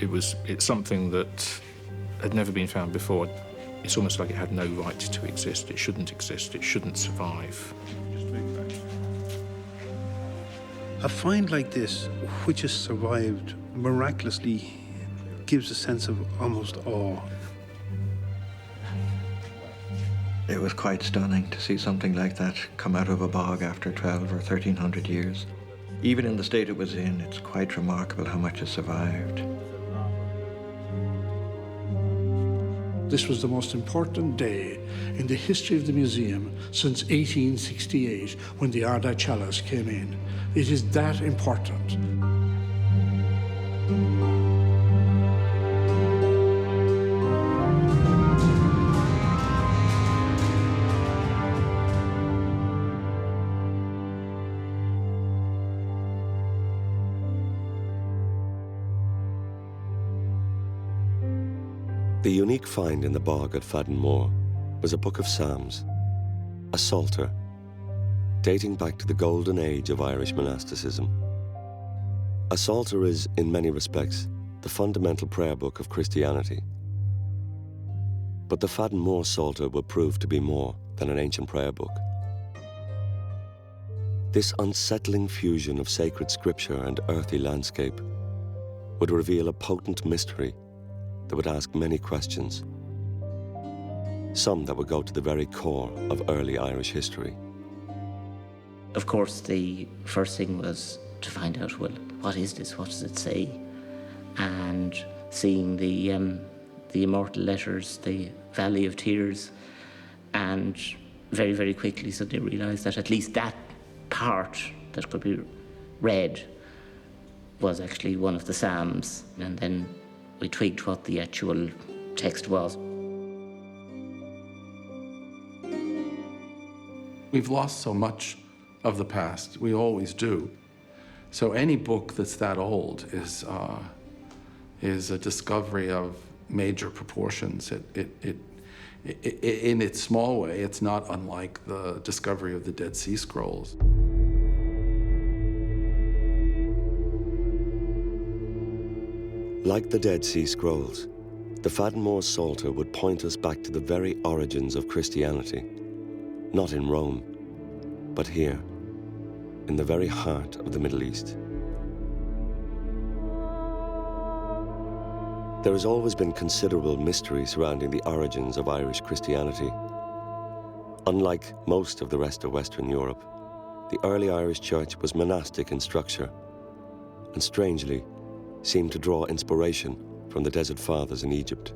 It's something that had never been found before. It's almost like it had no right to exist. It shouldn't exist. It shouldn't survive. A find like this, which has survived miraculously, gives a sense of almost awe. It was quite stunning to see something like that come out of a bog after 12 or 1300 years. Even in the state it was in, it's quite remarkable how much has survived. This was the most important day in the history of the museum since 1868, when the Ardagh Chalice came in. It is that important. The unique find in the bog at Fadden Moor was a book of Psalms, a psalter, dating back to the golden age of Irish monasticism. A psalter is, in many respects, the fundamental prayer book of Christianity. But the Fadden Moor psalter would prove to be more than an ancient prayer book. This unsettling fusion of sacred scripture and earthly landscape would reveal a potent mystery that would ask many questions, some that would go to the very core of early Irish history. Of course, the first thing was to find out, well, what is this? What does it say? And seeing the immortal letters, the Valley of Tears, and very, very quickly, so they realised that at least that part that could be read was actually one of the Psalms, and then we tweaked what the actual text was. We've lost so much of the past. We always do. So any book that's that old is a discovery of major proportions. In its small way, it's not unlike the discovery of the Dead Sea Scrolls. Like the Dead Sea Scrolls, the Fadden Moor Psalter would point us back to the very origins of Christianity, not in Rome, but here, in the very heart of the Middle East. There has always been considerable mystery surrounding the origins of Irish Christianity. Unlike most of the rest of Western Europe, the early Irish Church was monastic in structure, and strangely, seemed to draw inspiration from the Desert Fathers in Egypt.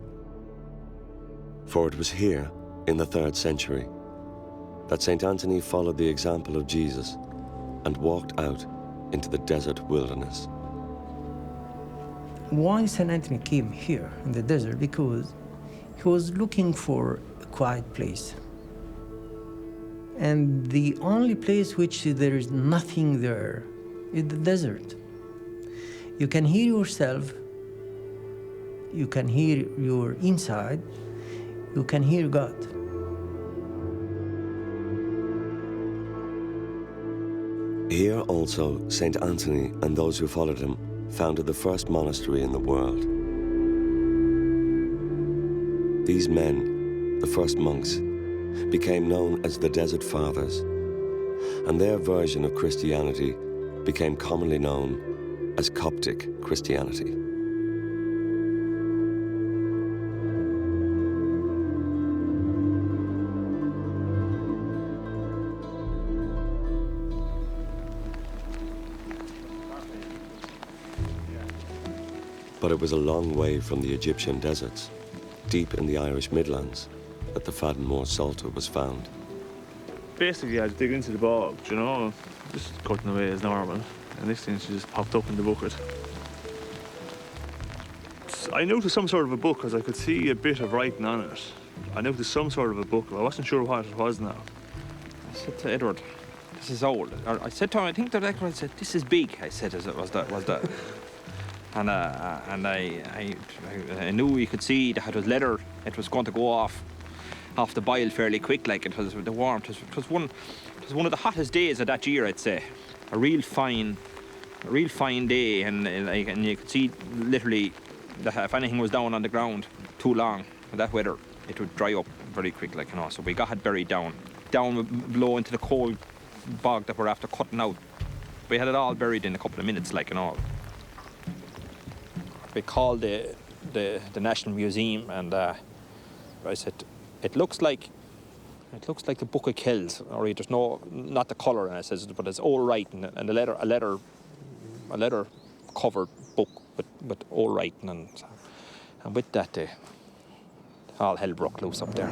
For it was here, in the 3rd century, that St. Anthony followed the example of Jesus and walked out into the desert wilderness. Why St. Anthony came here in the desert? Because he was looking for a quiet place. And the only place which there is nothing there is the desert. You can hear yourself, you can hear your inside, you can hear God. Here also, St. Anthony and those who followed him founded the first monastery in the world. These men, the first monks, became known as the Desert Fathers, and their version of Christianity became commonly known as Coptic Christianity. But it was a long way from the Egyptian deserts, deep in the Irish Midlands, that the Fadden Moor Psalter was found. Basically, I dig into the bog, you know, just cutting away as normal. And next thing, she just popped up in the bucket. I noticed some sort of a book because I could see a bit of writing on it. I noticed some sort of a book, but I wasn't sure what it was now. I said to Edward, "This is old." I said to him, "I think that Edward said, this is big." I said, "As it was that." And I knew you could see that it was leather. It was going to go off the boil fairly quick, like it was the warmth. It was one of the hottest days of that year, I'd say. A real fine day, and you could see literally that if anything was down on the ground too long, in that weather, it would dry up very quick, like, you know. So we got it buried down below into the cold bog that we're after cutting out. We had it all buried in a couple of minutes, like, you know. We called the National Museum, and I said, it looks like the Book of Kells, or there's not the colour, and I says, but it's all writing and a leather covered book with all writing, and with that, all hell broke loose up there.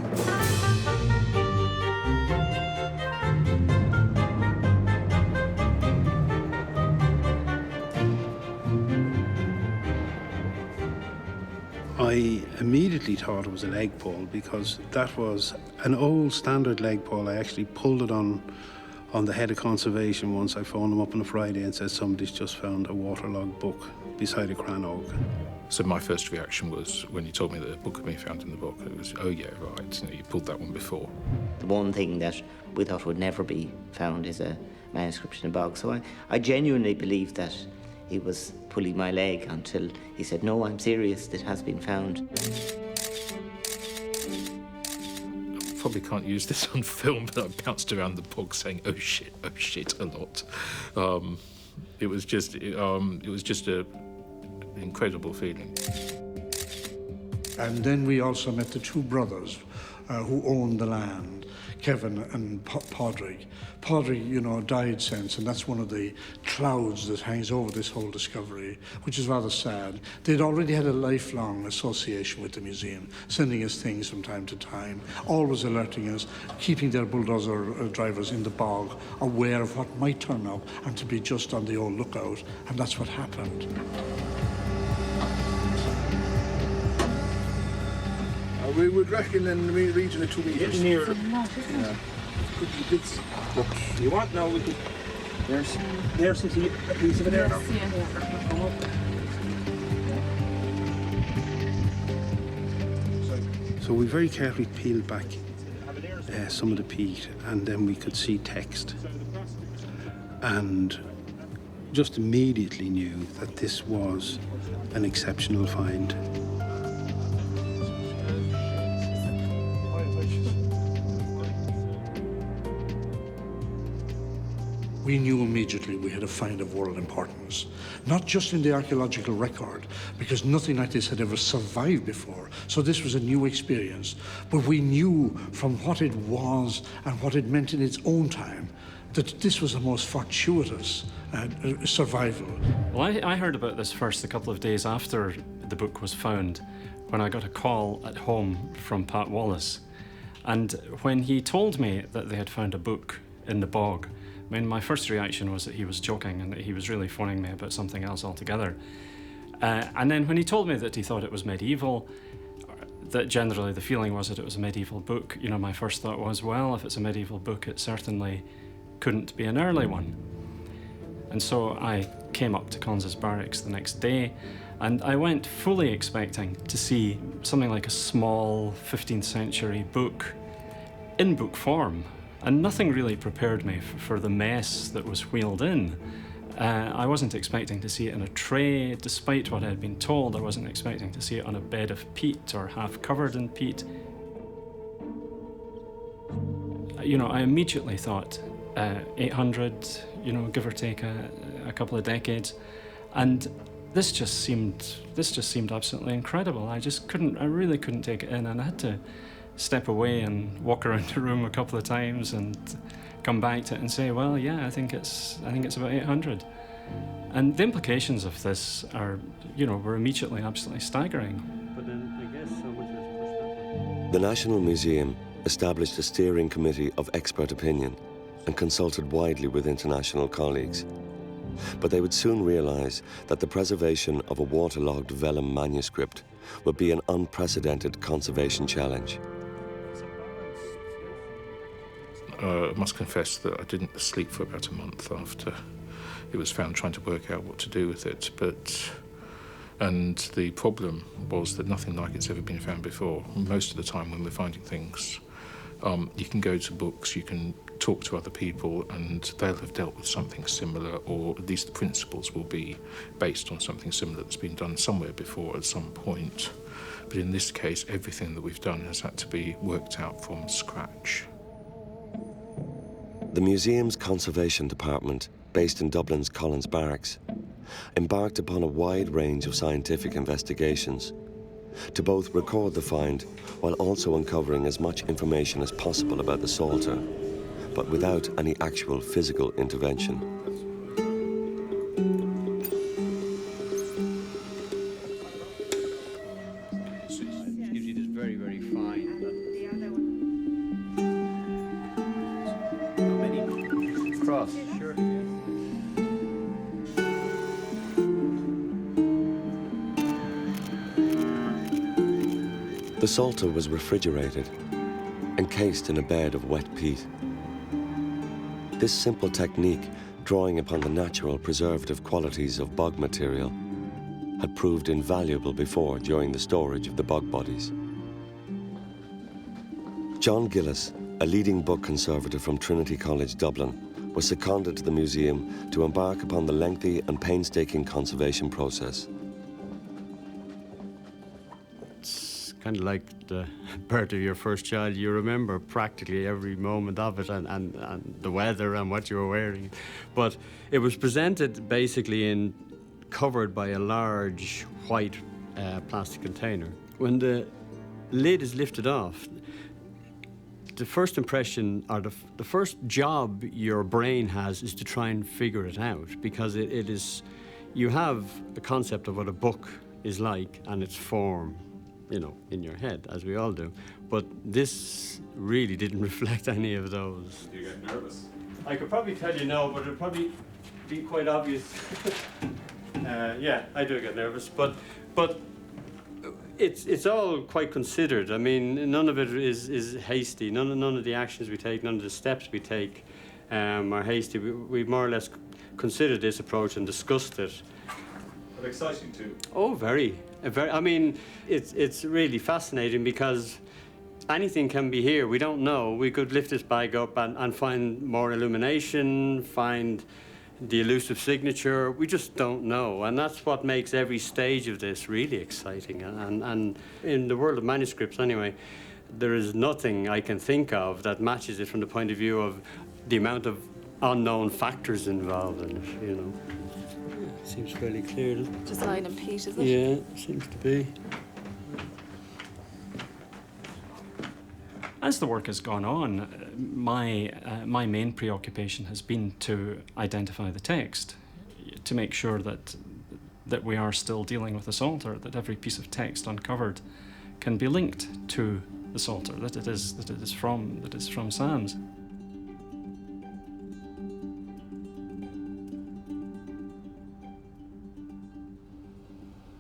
I immediately thought it was a leg pole because that was an old standard leg pole. I actually pulled it on the head of conservation once. I phoned them up on a Friday and said somebody's just found a waterlogged book beside a crannog. So my first reaction was, when you told me that a book had been found in the book, it was, oh yeah, right, you pulled that one before. The one thing that we thought would never be found is a manuscript in a bog. So I genuinely believed that he was pulling my leg until he said, no, I'm serious, it has been found. I probably can't use this on film, but I bounced around the bog saying, oh shit, a lot. It was just an incredible feeling. And then we also met the two brothers who owned the land, Kevin and Padraig. Padraig, you know, died since, and that's one of the clouds that hangs over this whole discovery, which is rather sad. They'd already had a lifelong association with the museum, sending us things from time to time, always alerting us, keeping their bulldozer drivers in the bog, aware of what might turn up, and to be just on the old lookout, and that's what happened. We would reckon in the region of 2 meters. Getting near. Yeah. Could be bits. Look, you want now? We could. There's a piece of it there now. So we very carefully peeled back some of the peat, and then we could see text. And just immediately knew that this was an exceptional find. We knew immediately we had a find of world importance, not just in the archaeological record, because nothing like this had ever survived before, so this was a new experience, but we knew from what it was and what it meant in its own time that this was the most fortuitous survival. Well, I heard about this first a couple of days after the book was found, when I got a call at home from Pat Wallace. And when he told me that they had found a book in the bog, I mean, my first reaction was that he was joking and that he was really phoning me about something else altogether. And then when he told me that he thought it was medieval, that generally the feeling was that it was a medieval book, you know, my first thought was, well, if it's a medieval book, it certainly couldn't be an early one. And so I came up to Conses Barracks the next day, and I went fully expecting to see something like a small 15th century book in book form. And nothing really prepared me for the mess that was wheeled in. I wasn't expecting to see it in a tray, despite what I had been told. I wasn't expecting to see it on a bed of peat or half covered in peat. You know, I immediately thought 800, you know, give or take a couple of decades. And this just seemed absolutely incredible. I really couldn't take it in, and I had to step away and walk around the room a couple of times and come back to it and say, well, yeah, I think it's about 800. And the implications of this are, you know, were immediately absolutely staggering. But then I guess so much was pushed back. The National Museum established a steering committee of expert opinion and consulted widely with international colleagues. But they would soon realize that the preservation of a waterlogged vellum manuscript would be an unprecedented conservation challenge. I must confess that I didn't sleep for about a month after it was found, trying to work out what to do with it. And the problem was that nothing like it's ever been found before. Most of the time when we're finding things, You can go to books, you can talk to other people, and they'll have dealt with something similar, or at least the principles will be based on something similar that's been done somewhere before at some point. But in this case, everything that we've done has had to be worked out from scratch. The museum's conservation department, based in Dublin's Collins Barracks, embarked upon a wide range of scientific investigations to both record the find while also uncovering as much information as possible about the Psalter, but without any actual physical intervention. It gives you this very, very fine. How many? Cross. Sure. The Psalter was refrigerated, encased in a bed of wet peat. This simple technique, drawing upon the natural preservative qualities of bog material, had proved invaluable before during the storage of the bog bodies. John Gillis, a leading book conservator from Trinity College Dublin, was seconded to the museum to embark upon the lengthy and painstaking conservation process. Kind of like the birth of your first child. You remember practically every moment of it, and the weather and what you were wearing. But it was presented basically covered by a large white plastic container. When the lid is lifted off, the first impression, or the first job your brain has, is to try and figure it out, because it is, you have a concept of what a book is like and its form, you know, in your head, as we all do. But this really didn't reflect any of those. Do you get nervous? I could probably tell you no, but it'd probably be quite obvious. Yeah, I do get nervous, but it's all quite considered. I mean, none of it is hasty. None of the actions we take, none of the steps we take are hasty. We more or less considered this approach and discussed it. But exciting too. Oh, very. I mean, it's really fascinating, because anything can be here. We don't know. We could lift this bag up and find more illumination, find the elusive signature. We just don't know. And that's what makes every stage of this really exciting. And in the world of manuscripts, anyway, there is nothing I can think of that matches it from the point of view of the amount of unknown factors involved in it, you know. Seems fairly clear. Design and peat, is it? Yeah, seems to be. As the work has gone on, my main preoccupation has been to identify the text, to make sure that we are still dealing with the Psalter, that every piece of text uncovered can be linked to the Psalter, that it is from Psalms.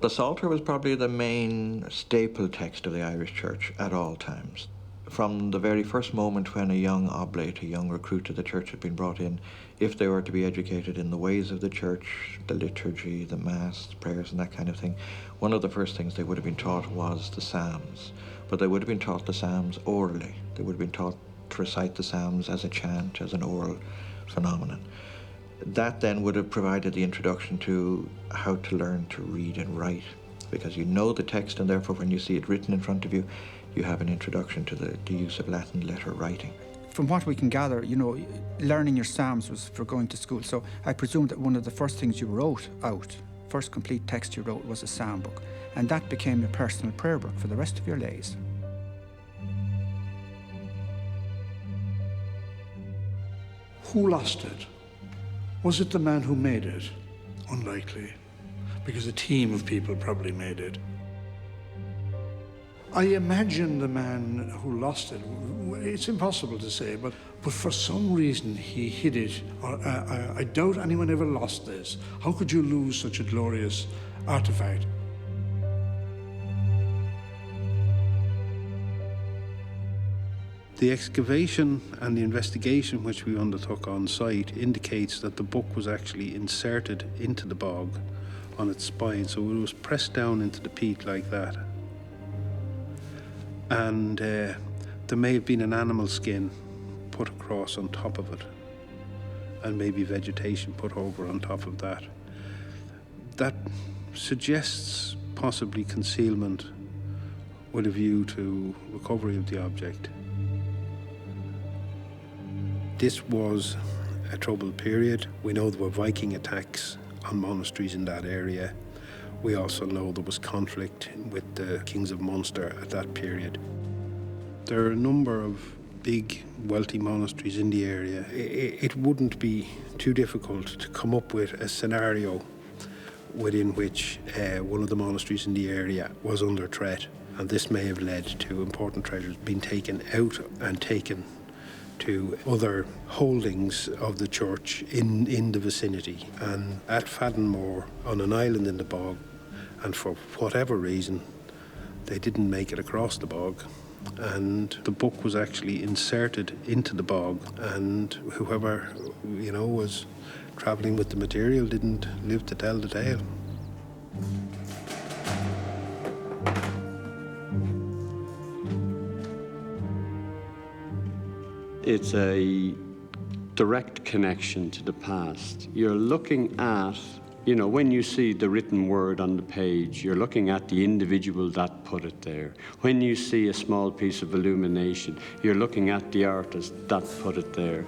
The Psalter was probably the main staple text of the Irish Church at all times. From the very first moment when a young oblate, a young recruit to the Church had been brought in, if they were to be educated in the ways of the Church, the liturgy, the Mass, the prayers and that kind of thing, one of the first things they would have been taught was the Psalms. But they would have been taught the Psalms orally. They would have been taught to recite the Psalms as a chant, as an oral phenomenon. That then would have provided the introduction to how to learn to read and write, because you know the text, and therefore when you see it written in front of you, you have an introduction to the use of Latin letter writing. From what we can gather, you know, learning your Psalms was for going to school, so I presume that one of the first things you wrote out, first complete text you wrote, was a psalm book, and that became your personal prayer book for the rest of your days. Who lost it? Was it the man who made it? Unlikely, because a team of people probably made it. I imagine the man who lost it, it's impossible to say, but for some reason he hid it. I doubt anyone ever lost this. How could you lose such a glorious artifact? The excavation and the investigation which we undertook on site indicates that the book was actually inserted into the bog on its spine, so it was pressed down into the peat like that. And There may have been an animal skin put across on top of it, and maybe vegetation put over on top of that. That suggests possibly concealment with a view to recovery of the object. This was a troubled period. We know there were Viking attacks on monasteries in that area. We also know there was conflict with the kings of Munster at that period. There are a number of big, wealthy monasteries in the area. It wouldn't be too difficult to come up with a scenario within which one of the monasteries in the area was under threat, and this may have led to important treasures being taken out and taken to other holdings of the church in the vicinity. And at Faddenmore, on an island in the bog, and for whatever reason, they didn't make it across the bog. And the book was actually inserted into the bog, and whoever, was travelling with the material didn't live to tell the tale. It's a direct connection to the past. You're looking at, when you see the written word on the page, you're looking at the individual that put it there. When you see a small piece of illumination, you're looking at the artist that put it there.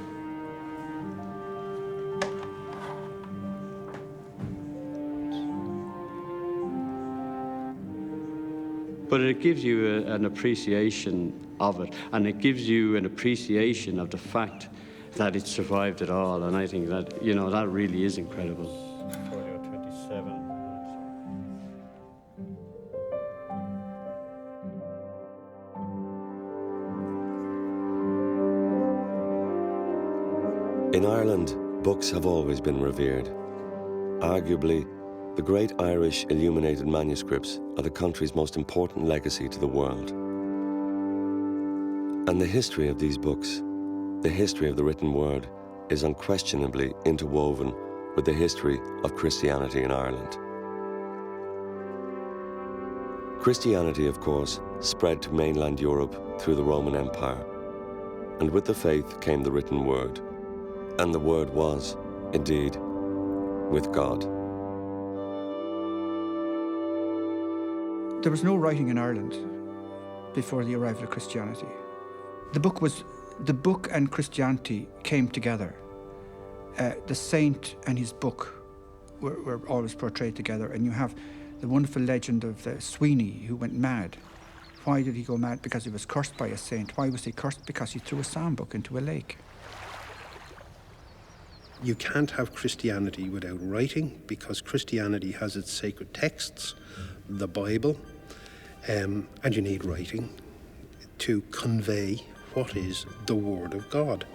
But it gives you an appreciation of it, and it gives you an appreciation of the fact that it survived it all, and I think that, that really is incredible. 27. In Ireland, books have always been revered. Arguably, the great Irish illuminated manuscripts are the country's most important legacy to the world. And the history of these books, the history of the written word, is unquestionably interwoven with the history of Christianity in Ireland. Christianity, of course, spread to mainland Europe through the Roman Empire. And with the faith came the written word. And the word was, indeed, with God. There was no writing in Ireland before the arrival of Christianity. The book and Christianity came together. The saint and his book were always portrayed together, and you have the wonderful legend of Sweeney, who went mad. Why did he go mad? Because he was cursed by a saint. Why was he cursed? Because he threw a psalm book into a lake. You can't have Christianity without writing, because Christianity has its sacred texts, the Bible, and you need writing to convey what is the Word of God.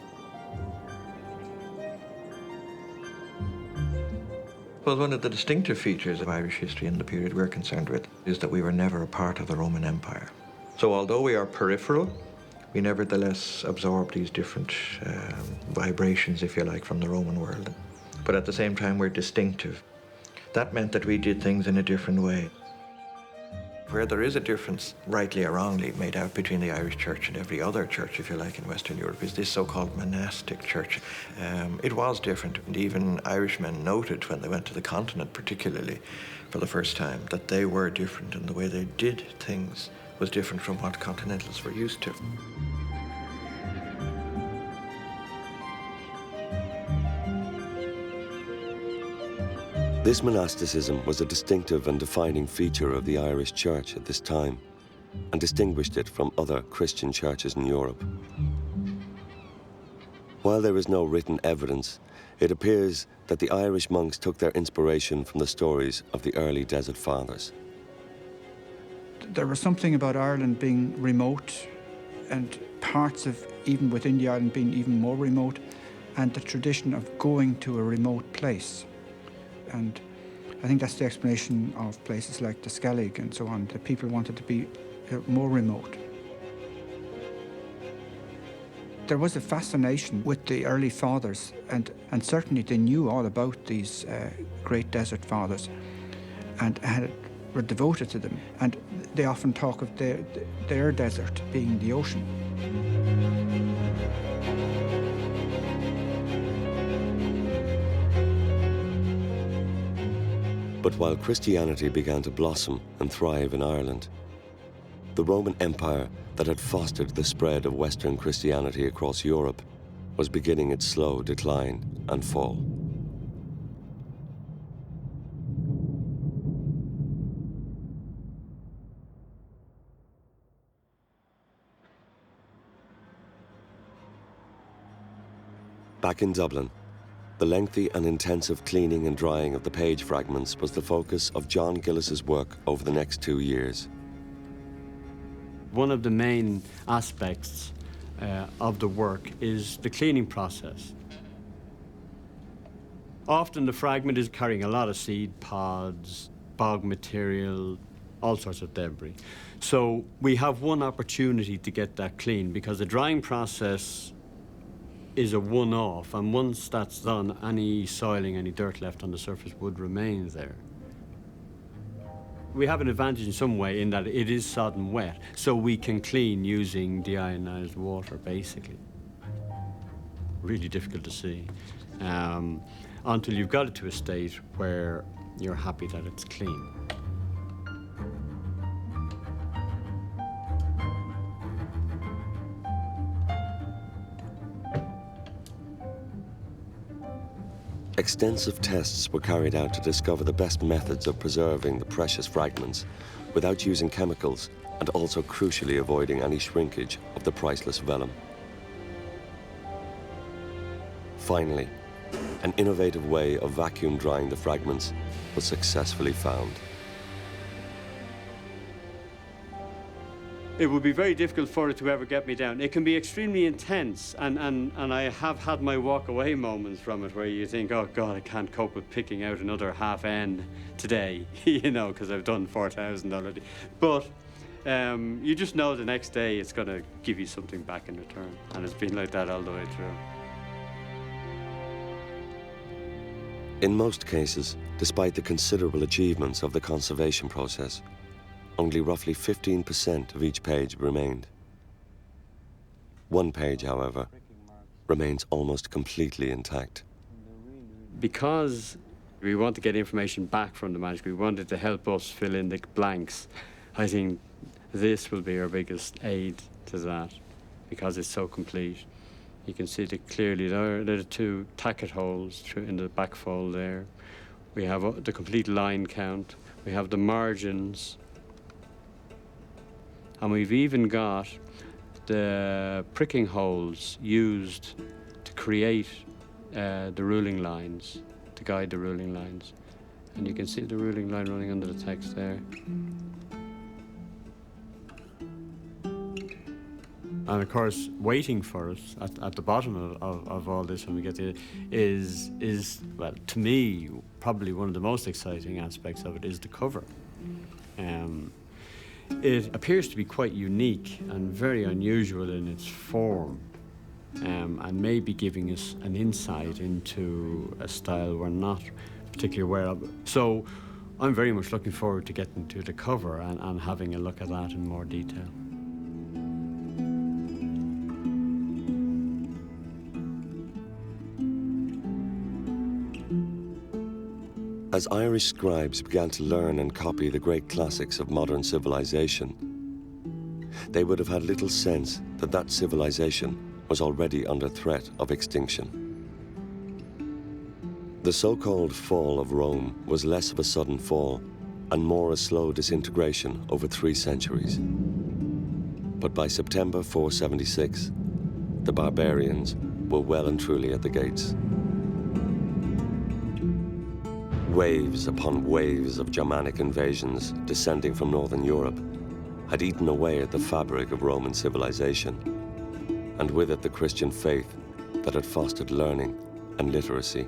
Well, one of the distinctive features of Irish history in the period we're concerned with is that we were never a part of the Roman Empire. So although we are peripheral, we nevertheless absorb these different vibrations, if you like, from the Roman world. But at the same time, we're distinctive. That meant that we did things in a different way. Where there is a difference, rightly or wrongly, made out between the Irish Church and every other church, if you like, in Western Europe, is this so-called monastic church. It was different, and even Irishmen noted when they went to the continent, particularly for the first time, that they were different, and the way they did things was different from what continentals were used to. This monasticism was a distinctive and defining feature of the Irish Church at this time, and distinguished it from other Christian churches in Europe. While there is no written evidence, it appears that the Irish monks took their inspiration from the stories of the early Desert Fathers. There was something about Ireland being remote, and parts of even within the island being even more remote, and the tradition of going to a remote place. And I think that's the explanation of places like the Skellig and so on, that people wanted to be more remote. There was a fascination with the early fathers, and certainly they knew all about these great desert fathers and were devoted to them. And they often talk of their desert being the ocean. But while Christianity began to blossom and thrive in Ireland, the Roman Empire that had fostered the spread of Western Christianity across Europe was beginning its slow decline and fall. Back in Dublin, the lengthy and intensive cleaning and drying of the page fragments was the focus of John Gillis's work over the next 2 years. One of the main aspects of the work is the cleaning process. Often the fragment is carrying a lot of seed pods, bog material, all sorts of debris. So we have one opportunity to get that clean because the drying process is a one-off, and once that's done, any soiling, any dirt left on the surface would remain there. We have an advantage in some way in that it is sodden wet, so we can clean using deionized water, basically. Really difficult to see, until you've got it to a state where you're happy that it's clean. Extensive tests were carried out to discover the best methods of preserving the precious fragments without using chemicals and also crucially avoiding any shrinkage of the priceless vellum. Finally, an innovative way of vacuum drying the fragments was successfully found. It would be very difficult for it to ever get me down. It can be extremely intense, and I have had my walk-away moments from it where you think, oh God, I can't cope with picking out another half N today, you know, because I've done 4,000 already. But you just know the next day it's going to give you something back in return, and it's been like that all the way through. In most cases, despite the considerable achievements of the conservation process, only roughly 15% of each page remained. One page, however, remains almost completely intact. Because we want to get information back from the manuscript, we wanted to help us fill in the blanks. I think this will be our biggest aid to that, because it's so complete. You can see it clearly there. There are 2 tacket holes in the back fold there. We have the complete line count. We have the margins. And we've even got the pricking holes used to create the ruling lines, to guide the ruling lines. And you can see the ruling line running under the text there. And of course, waiting for us at the bottom of all this when we get to it is, well, to me, probably one of the most exciting aspects of it is the cover. It appears to be quite unique and very unusual in its form, and maybe giving us an insight into a style we're not particularly aware of. So I'm very much looking forward to getting to the cover and having a look at that in more detail. As Irish scribes began to learn and copy the great classics of modern civilization, they would have had little sense that that civilization was already under threat of extinction. The so-called fall of Rome was less of a sudden fall and more a slow disintegration over 3 centuries. But by September 476, the barbarians were well and truly at the gates. Waves upon waves of Germanic invasions descending from northern Europe had eaten away at the fabric of Roman civilization, and with it the Christian faith that had fostered learning and literacy.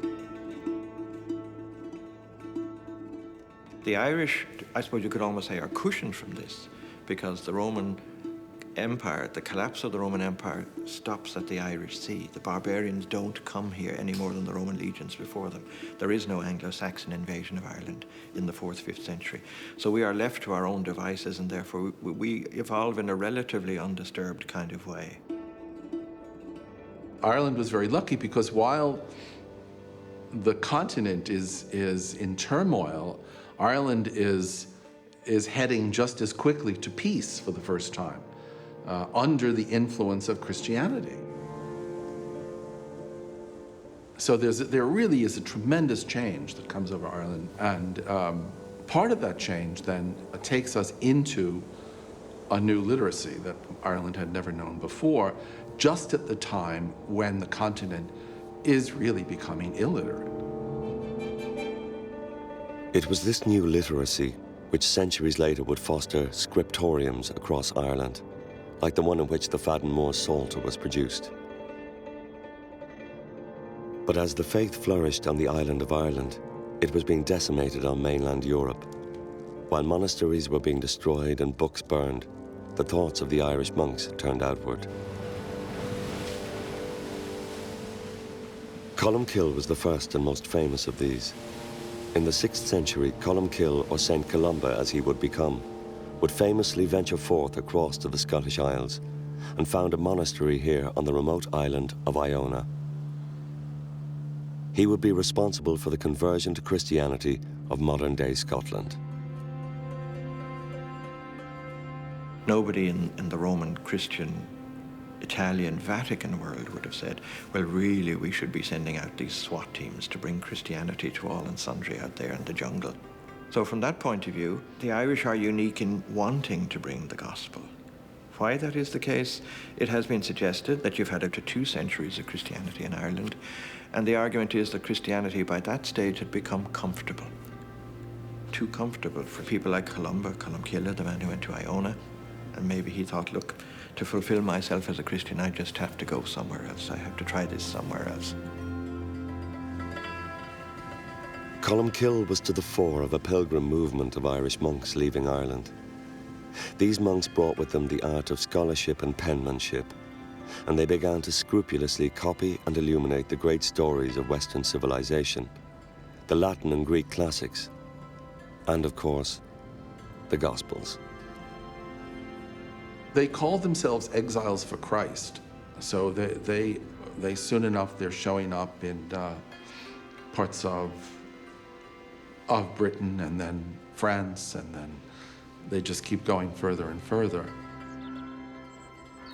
The Irish, I suppose you could almost say, are cushioned from this, because the Roman Empire, the collapse of the Roman Empire, stops at the Irish Sea. The barbarians don't come here any more than the Roman legions before them. There is no Anglo-Saxon invasion of Ireland in the 4th, 5th century. So we are left to our own devices, and therefore we evolve in a relatively undisturbed kind of way. Ireland was very lucky because while the continent is in turmoil, Ireland is heading just as quickly to peace for the first time, under the influence of Christianity. So there really is a tremendous change that comes over Ireland, and part of that change then takes us into a new literacy that Ireland had never known before, just at the time when the continent is really becoming illiterate. It was this new literacy which centuries later would foster scriptoriums across Ireland, like the one in which the Fadden Moor Psalter was produced. But as the faith flourished on the island of Ireland, it was being decimated on mainland Europe. While monasteries were being destroyed and books burned, the thoughts of the Irish monks turned outward. Columkill was the first and most famous of these. In the 6th century, Columkill, or St. Columba as he would become, would famously venture forth across to the Scottish Isles and found a monastery here on the remote island of Iona. He would be responsible for the conversion to Christianity of modern-day Scotland. Nobody in the Roman Christian Italian Vatican world would have said, well, really, we should be sending out these SWAT teams to bring Christianity to all and sundry out there in the jungle. So from that point of view, the Irish are unique in wanting to bring the gospel. Why that is the case, it has been suggested that you've had up to 2 centuries of Christianity in Ireland, and the argument is that Christianity by that stage had become comfortable. Too comfortable for people like Columkilla, the man who went to Iona, and maybe he thought, look, to fulfill myself as a Christian, I just have to go somewhere else. I have to try this somewhere else. Columkill was to the fore of a pilgrim movement of Irish monks leaving Ireland. These monks brought with them the art of scholarship and penmanship, and they began to scrupulously copy and illuminate the great stories of Western civilization, the Latin and Greek classics, and of course, the Gospels. They called themselves exiles for Christ. So they soon enough, they're showing up in parts of Britain and then France, and then they just keep going further and further.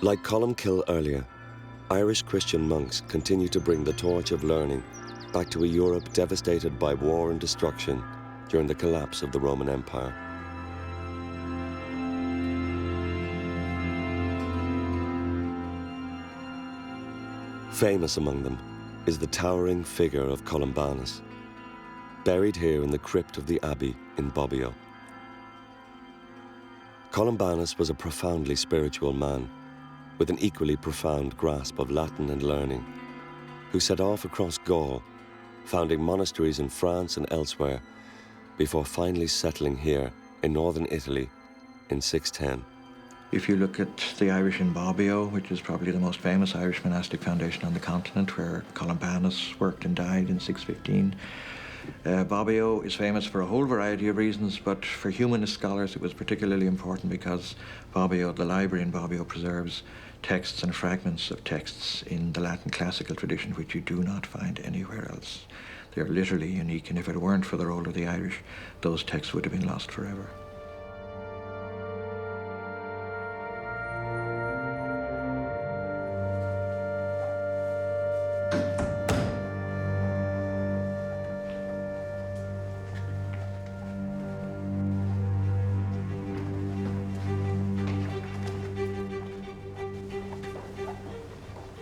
Like Columkill earlier, Irish Christian monks continue to bring the torch of learning back to a Europe devastated by war and destruction during the collapse of the Roman Empire. Famous among them is the towering figure of Columbanus, buried here in the crypt of the Abbey in Bobbio. Columbanus was a profoundly spiritual man with an equally profound grasp of Latin and learning, who set off across Gaul, founding monasteries in France and elsewhere, before finally settling here in northern Italy in 610. If you look at the Irish in Bobbio, which is probably the most famous Irish monastic foundation on the continent, where Columbanus worked and died in 615, Bobbio is famous for a whole variety of reasons, but for humanist scholars it was particularly important because Bobbio, the library in Bobbio, preserves texts and fragments of texts in the Latin classical tradition which you do not find anywhere else. They're literally unique, and if it weren't for the role of the Irish, those texts would have been lost forever.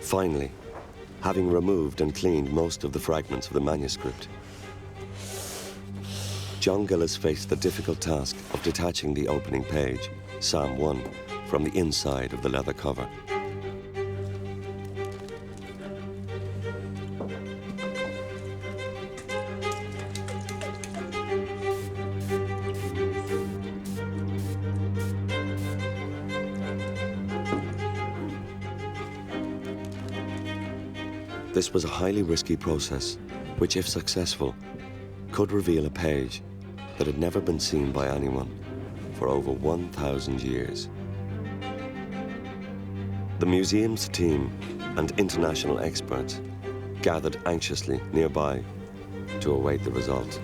Finally, having removed and cleaned most of the fragments of the manuscript, John Gillis faced the difficult task of detaching the opening page, Psalm 1, from the inside of the leather cover. This was a highly risky process, which, if successful, could reveal a page that had never been seen by anyone for over 1,000 years. The museum's team and international experts gathered anxiously nearby to await the result.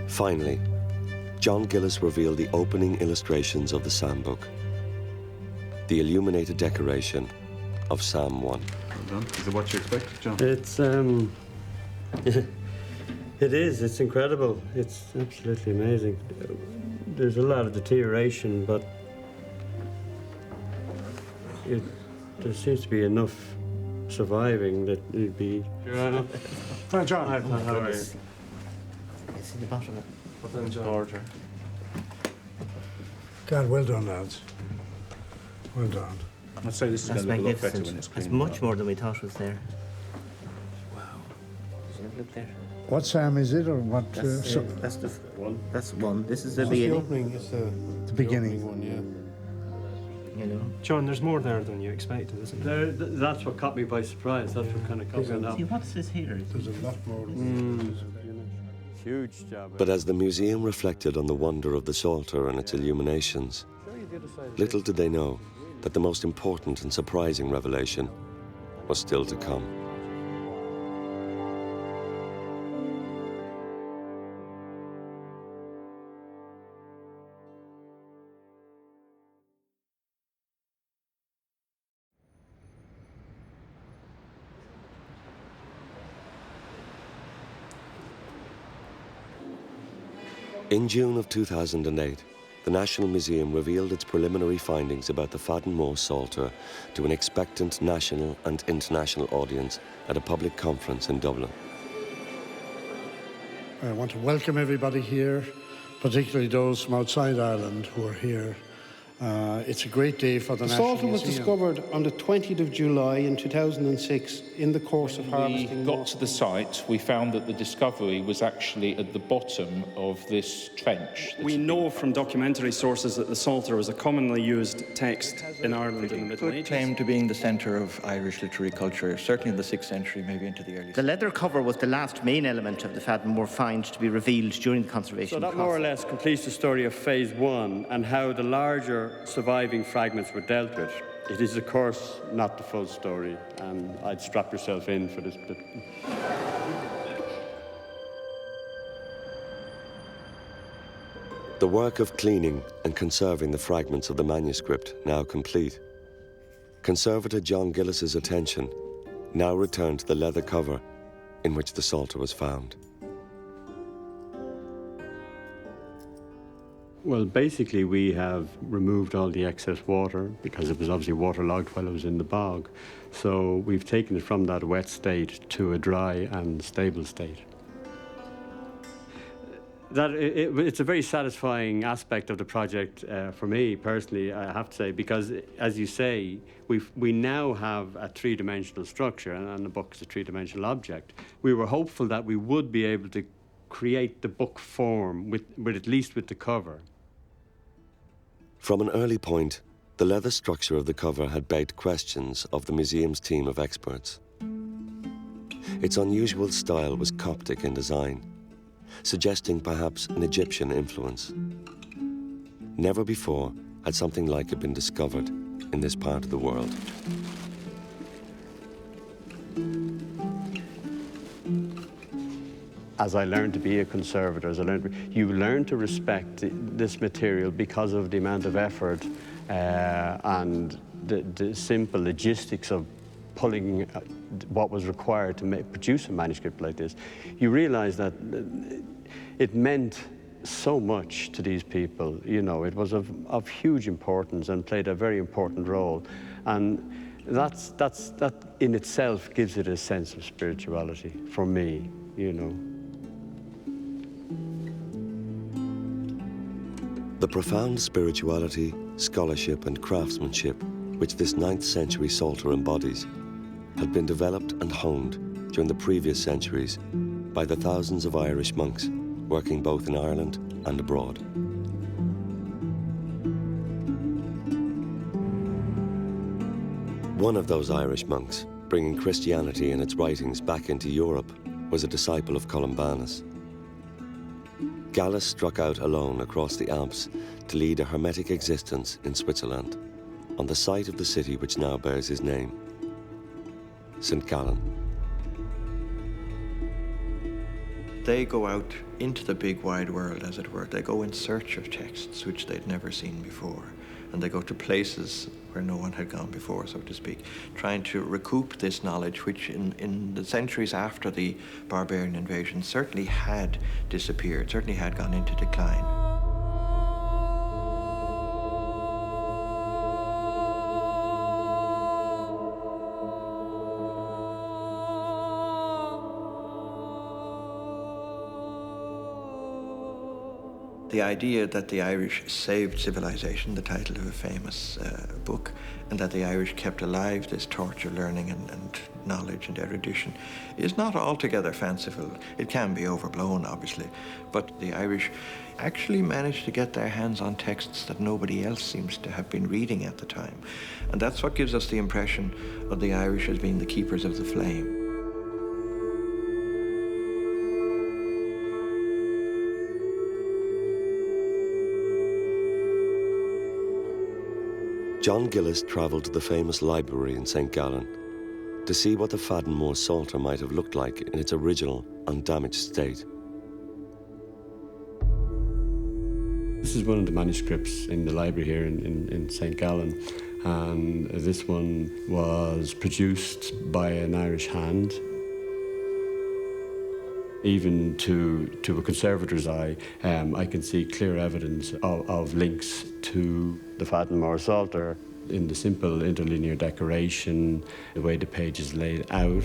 Finally, John Gillis revealed the opening illustrations of the Psalm book, the illuminated decoration of Psalm 1. Well done. Is it what you expected, John? It's, it is, it's incredible. It's absolutely amazing. There's a lot of deterioration, but there seems to be enough surviving that it'd be... Hi, John. Hi, how are you? It's in the bottom of it. Well done, George. God, well done, lads. Well done. I'd say this is That's going to look a lot better magnificent. when it's That's cleaned much up. more than we thought was there. Wow. Does it look there? What psalm is it, or what? That's the one. That's one. This is the The beginning. opening is the beginning. one, yeah. You know. John, there's more there than you expected, isn't there? That's what caught me by surprise. That's what kind of caught me up. See, what's this here? There's a lot more. Huge job. But as the museum reflected on the wonder of the Psalter and its illuminations, little did they know that the most important and surprising revelation was still to come. In June of 2008, the National Museum revealed its preliminary findings about the Fadden More Psalter to an expectant national and international audience at a public conference in Dublin. I want to welcome everybody here, particularly those from outside Ireland who are here. It's a great day for the The National Psalter was Museum. discovered on the 20th of July in 2006 in the course of harvesting. We got to the site, we found that the discovery was actually at the bottom of this trench. We know from documentary sources that the Psalter was a commonly used text in Ireland in the Middle Could Ages. claim to being the centre of Irish literary culture, certainly in the 6th century, maybe into the early The leather cover was the last main element of the Fadden More find to be revealed during the conservation So that process. more or less completes the story of phase 1 and how the larger surviving fragments were dealt with. It is, of course, not the full story, and I'd strap yourself in for this bit. The work of cleaning and conserving the fragments of the manuscript now complete, Conservator John Gillis's attention now returned to the leather cover in which the Psalter was found. Well, basically, we have removed all the excess water because it was obviously waterlogged while it was in the bog. So we've taken it from that wet state to a dry and stable state. It's a very satisfying aspect of the project for me personally, I have to say, because as you say, we now have a three-dimensional structure, and the book is a three-dimensional object. We were hopeful that we would be able to create the book form with at least with the cover. From an early point, the leather structure of the cover had begged questions of the museum's team of experts. Its unusual style was Coptic in design, suggesting perhaps an Egyptian influence. Never before had something like it been discovered in this part of the world. As I learned to be a conservator, you learn to respect this material because of the amount of effort and the simple logistics of pulling what was required to produce a manuscript like this. You realize that it meant so much to these people. You know, it was of huge importance and played a very important role. And that in itself gives it a sense of spirituality for me, you know. The profound spirituality, scholarship and craftsmanship which this 9th century Psalter embodies had been developed and honed during the previous centuries by the thousands of Irish monks working both in Ireland and abroad. One of those Irish monks, bringing Christianity and its writings back into Europe, was a disciple of Columbanus. Gallus struck out alone across the Alps to lead a hermetic existence in Switzerland, on the site of the city which now bears his name, St. Gallen. They go out into the big wide world, as it were. They go in search of texts which they'd never seen before. And they go to places where no one had gone before, so to speak, trying to recoup this knowledge which in the centuries after the barbarian invasion certainly had disappeared, certainly had gone into decline. The idea that the Irish saved civilization, the title of a famous book, and that the Irish kept alive this torch of learning and knowledge and erudition is not altogether fanciful. It can be overblown, obviously, but the Irish actually managed to get their hands on texts that nobody else seems to have been reading at the time. And that's what gives us the impression of the Irish as being the keepers of the flame. John Gillis travelled to the famous library in St. Gallen to see what the Fadden More Psalter might have looked like in its original, undamaged state. This is one of the manuscripts in the library here in St. Gallen, and this one was produced by an Irish hand. Even to a conservator's eye, I can see clear evidence of links to the Fadden More Psalter in the simple interlinear decoration, the way the page is laid out.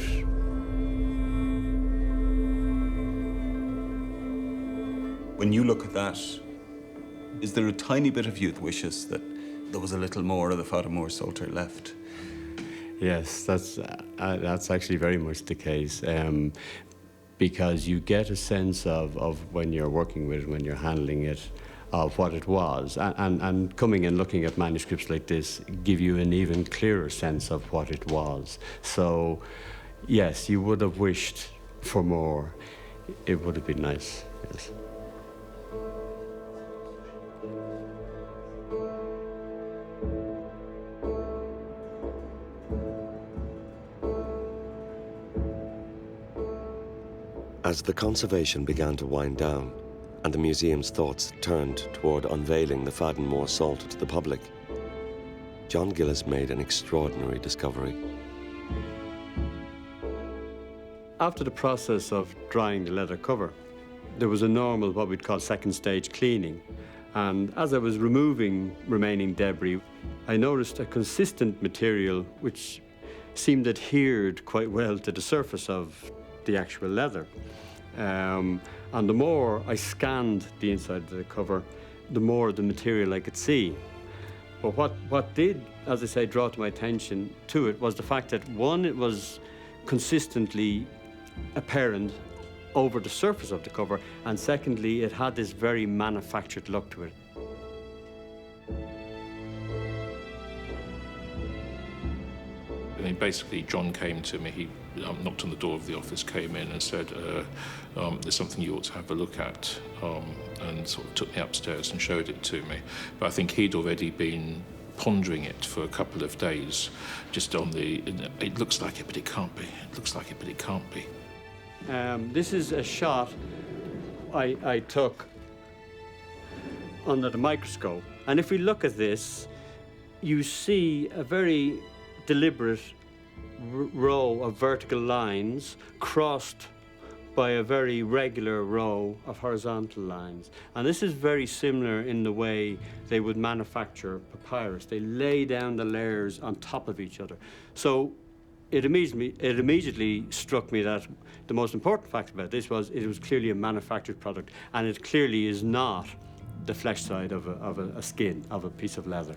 When you look at that, is there a tiny bit of you that wishes that there was a little more of the Fadden More Psalter left? Yes, that's actually very much the case. Because you get a sense of when you're working with it, when you're handling it, of what it was. And coming and looking at manuscripts like this give you an even clearer sense of what it was. So, yes, you would have wished for more. It would have been nice, yes. As the conservation began to wind down and the museum's thoughts turned toward unveiling the Fadden More Psalter to the public, John Gillis made an extraordinary discovery. After the process of drying the leather cover, there was a normal, what we'd call second stage cleaning. And as I was removing remaining debris, I noticed a consistent material which seemed adhered quite well to the surface of the actual leather. And the more I scanned the inside of the cover, the more of the material I could see. But what did, as I say, draw to my attention to it was the fact that, one, it was consistently apparent over the surface of the cover, and secondly, it had this very manufactured look to it. I mean, basically, John came to me, he knocked on the door of the office, came in and said, there's something you ought to have a look at, and sort of took me upstairs and showed it to me. But I think he'd already been pondering it for a couple of days, just on the, it looks like it, but it can't be. It looks like it, but it can't be. This is a shot I took under the microscope. And if we look at this, you see a very deliberate row of vertical lines crossed by a very regular row of horizontal lines. And this is very similar in the way they would manufacture papyrus. They lay down the layers on top of each other. So it immediately struck me that the most important fact about this was it was clearly a manufactured product, and it clearly is not the flesh side of a skin, of a piece of leather.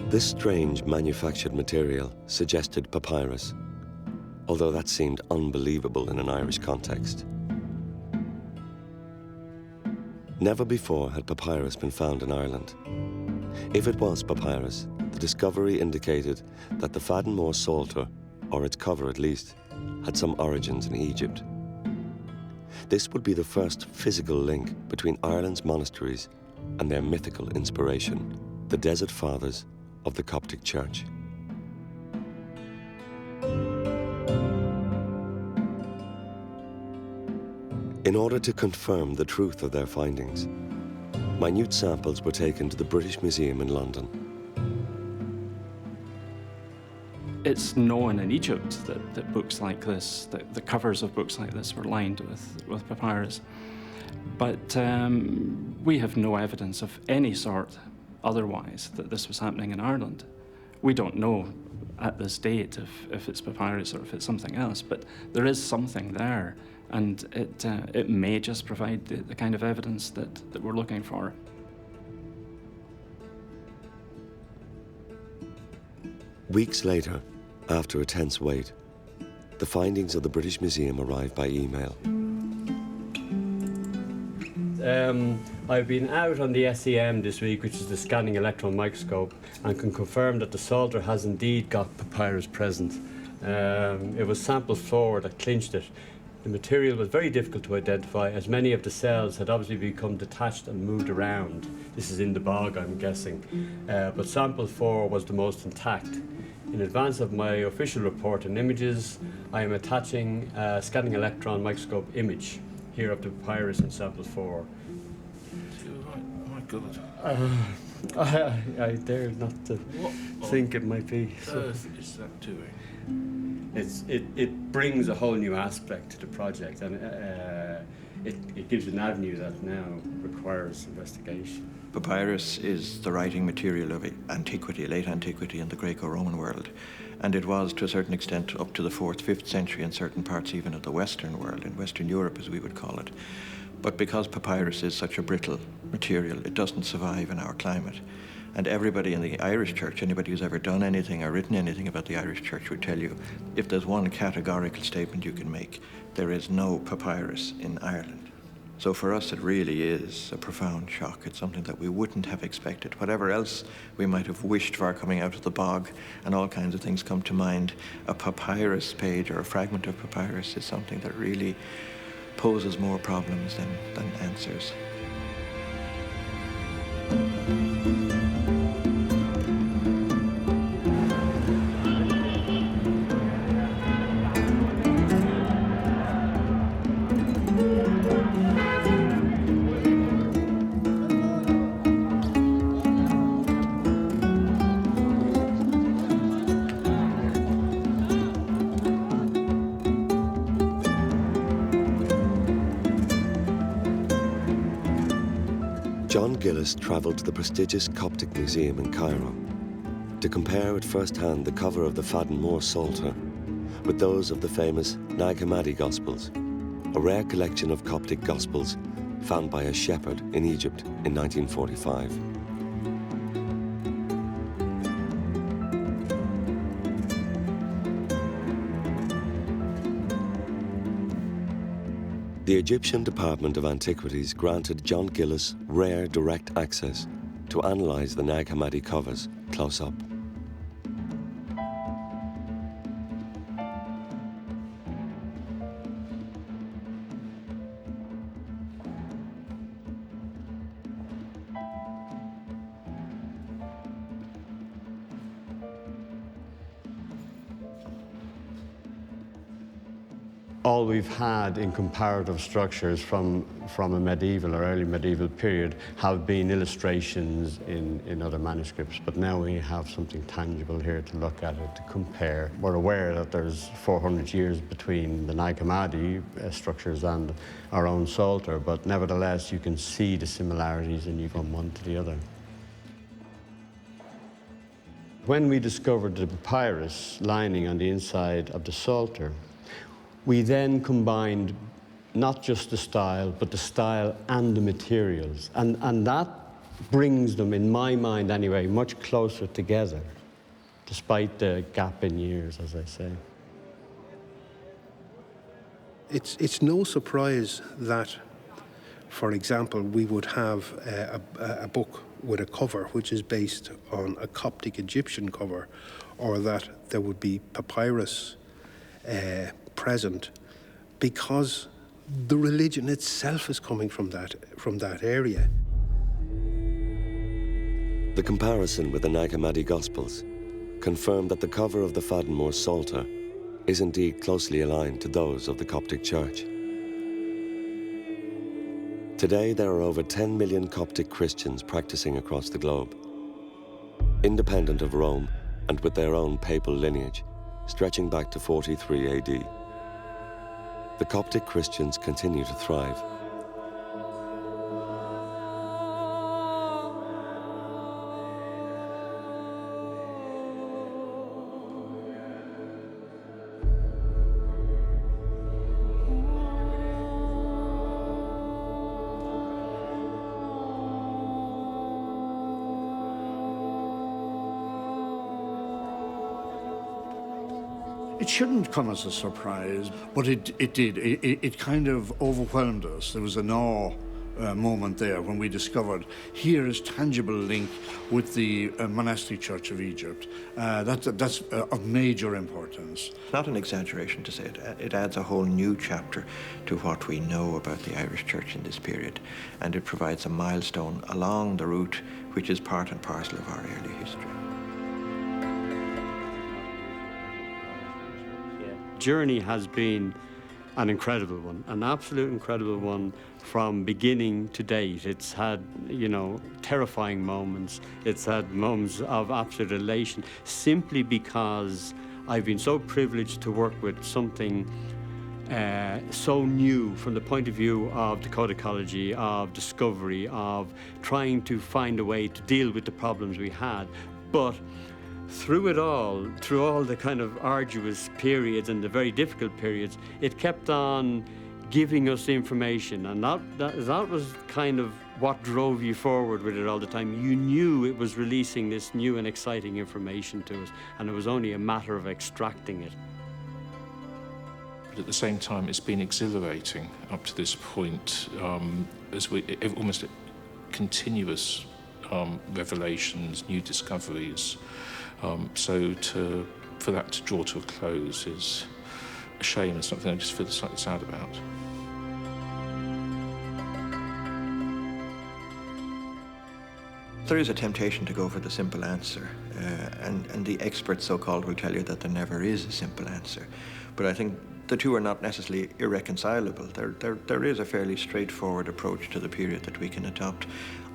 This strange manufactured material suggested papyrus, although that seemed unbelievable in an Irish context. Never before had papyrus been found in Ireland. If it was papyrus, the discovery indicated that the Fadden More Psalter, or its cover at least, had some origins in Egypt. This would be the first physical link between Ireland's monasteries and their mythical inspiration, the Desert Fathers of the Coptic Church. In order to confirm the truth of their findings, minute samples were taken to the British Museum in London. It's known in Egypt that books like this, that the covers of books like this were lined with papyrus. But we have no evidence of any sort otherwise that this was happening in Ireland. We don't know at this date if it's papyrus or if it's something else, but there is something there, and it may just provide the kind of evidence that we're looking for. Weeks later, after a tense wait, the findings of the British Museum arrived by email. I've been out on the SEM this week, which is the scanning electron microscope, and can confirm that the Psalter has indeed got papyrus present. It was sample 4 that clinched it. The material was very difficult to identify, as many of the cells had obviously become detached and moved around. This is in the bog, I'm guessing. But sample 4 was the most intact. In advance of my official report and images, I am attaching a scanning electron microscope image here of the papyrus in sample 4. Oh my God. I dare not to think it might be. What on earth is that doing? It brings a whole new aspect to the project, and it gives an avenue that now requires investigation. Papyrus is the writing material of antiquity, late antiquity in the Greco-Roman world. And it was, to a certain extent, up to the 4th, 5th century in certain parts even of the Western world, in Western Europe as we would call it. But because papyrus is such a brittle material, it doesn't survive in our climate. And everybody in the Irish Church, anybody who's ever done anything or written anything about the Irish Church would tell you, if there's one categorical statement you can make, there is no papyrus in Ireland. So for us, it really is a profound shock. It's something that we wouldn't have expected. Whatever else we might have wished for coming out of the bog, and all kinds of things come to mind, a papyrus page or a fragment of papyrus is something that really poses more problems than answers. John Gillis travelled to the prestigious Coptic Museum in Cairo to compare at first hand the cover of the Fadden More Psalter with those of the famous Nag Hammadi Gospels, a rare collection of Coptic Gospels found by a shepherd in Egypt in 1945. The Egyptian Department of Antiquities granted John Gillis rare direct access to analyse the Nag Hammadi covers close up. all we've had in comparative structures from a medieval or early medieval period have been illustrations in other manuscripts, but now we have something tangible here to look at it, to compare. We're aware that there's 400 years between the Nag Hammadi structures and our own Psalter, but nevertheless you can see the similarities and you go from one to the other. When we discovered the papyrus lining on the inside of the Psalter, we then combined not just the style, but the style and the materials. And that brings them, in my mind anyway, much closer together, despite the gap in years, as I say. It's no surprise that, for example, we would have a book with a cover which is based on a Coptic Egyptian cover, or that there would be papyrus present, because the religion itself is coming from that area. The comparison with the Nag Hammadi Gospels confirmed that the cover of the Fadenmore Psalter is indeed closely aligned to those of the Coptic Church. Today, there are over 10 million Coptic Christians practicing across the globe. Independent of Rome and with their own papal lineage, stretching back to 43 AD. The Coptic Christians continue to thrive. It shouldn't come as a surprise, but it did. It kind of overwhelmed us. There was an awe moment there when we discovered here is tangible link with the monastic church of Egypt. That's of major importance. It's not an exaggeration to say it. It adds a whole new chapter to what we know about the Irish church in this period, and it provides a milestone along the route which is part and parcel of our early history. Journey has been an incredible one, an absolute incredible one from beginning to date. It's had, terrifying moments. It's had moments of absolute elation, simply because I've been so privileged to work with something so new from the point of view of decodicology, of discovery, of trying to find a way to deal with the problems we had. But through it all, through all the kind of arduous periods and the very difficult periods, it kept on giving us information, and that was kind of what drove you forward with it all the time. You knew it was releasing this new and exciting information to us, and it was only a matter of extracting it. But at the same time, it's been exhilarating up to this point, as almost continuous revelations, new discoveries. So for that to draw to a close is a shame and something I just feel slightly sad about. There is a temptation to go for the simple answer, and the experts, so-called, will tell you that there never is a simple answer. But I think the two are not necessarily irreconcilable. There is a fairly straightforward approach to the period that we can adopt,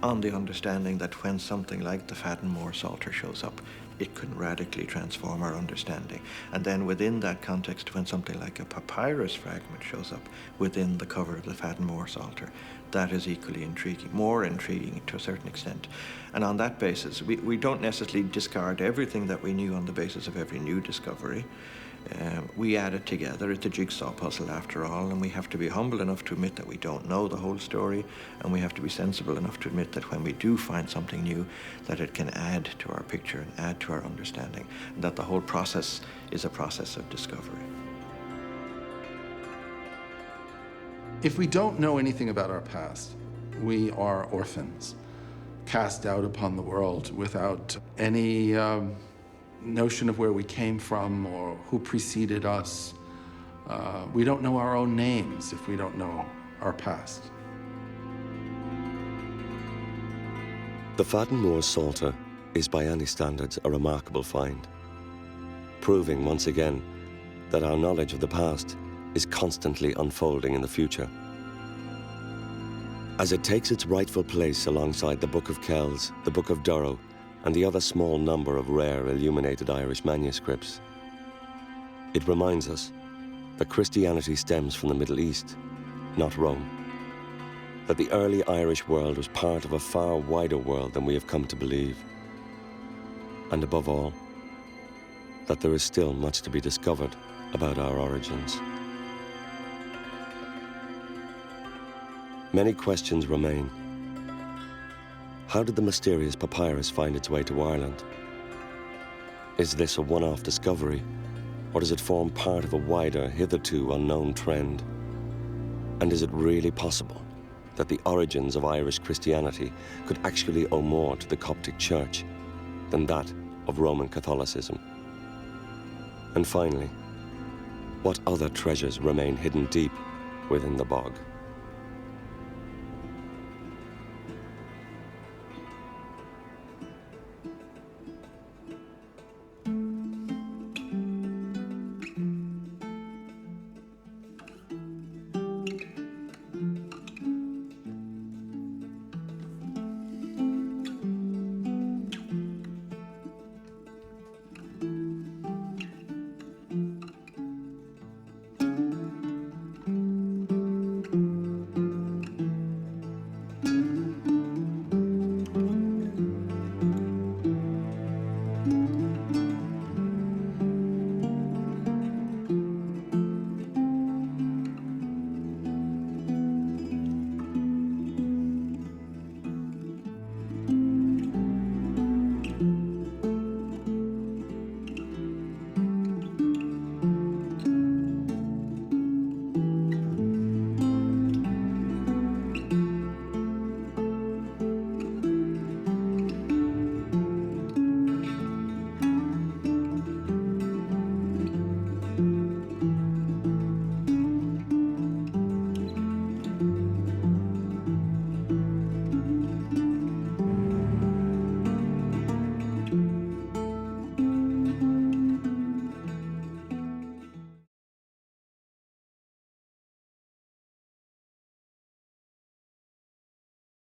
on the understanding that when something like the Fadenmore Psalter shows up, it can radically transform our understanding. And then within that context, when something like a papyrus fragment shows up within the cover of the Fadenmore Psalter, that is equally intriguing, more intriguing to a certain extent. And on that basis, we don't necessarily discard everything that we knew on the basis of every new discovery. We add it together. It's a jigsaw puzzle after all, and we have to be humble enough to admit that we don't know the whole story, and we have to be sensible enough to admit that when we do find something new, that it can add to our picture and add to our understanding, and that the whole process is a process of discovery. If we don't know anything about our past, we are orphans, cast out upon the world without any notion of where we came from or who preceded us. We don't know our own names if we don't know our past. The Fadenmore Psalter is by any standards a remarkable find, proving once again that our knowledge of the past is constantly unfolding in the future. As it takes its rightful place alongside the Book of Kells, the Book of Durrow, and the other small number of rare illuminated Irish manuscripts, it reminds us that Christianity stems from the Middle East, not Rome. That the early Irish world was part of a far wider world than we have come to believe. And above all, that there is still much to be discovered about our origins. Many questions remain. How did the mysterious papyrus find its way to Ireland? Is this a one-off discovery, or does it form part of a wider, hitherto unknown trend? And is it really possible that the origins of Irish Christianity could actually owe more to the Coptic Church than that of Roman Catholicism? And finally, what other treasures remain hidden deep within the bog?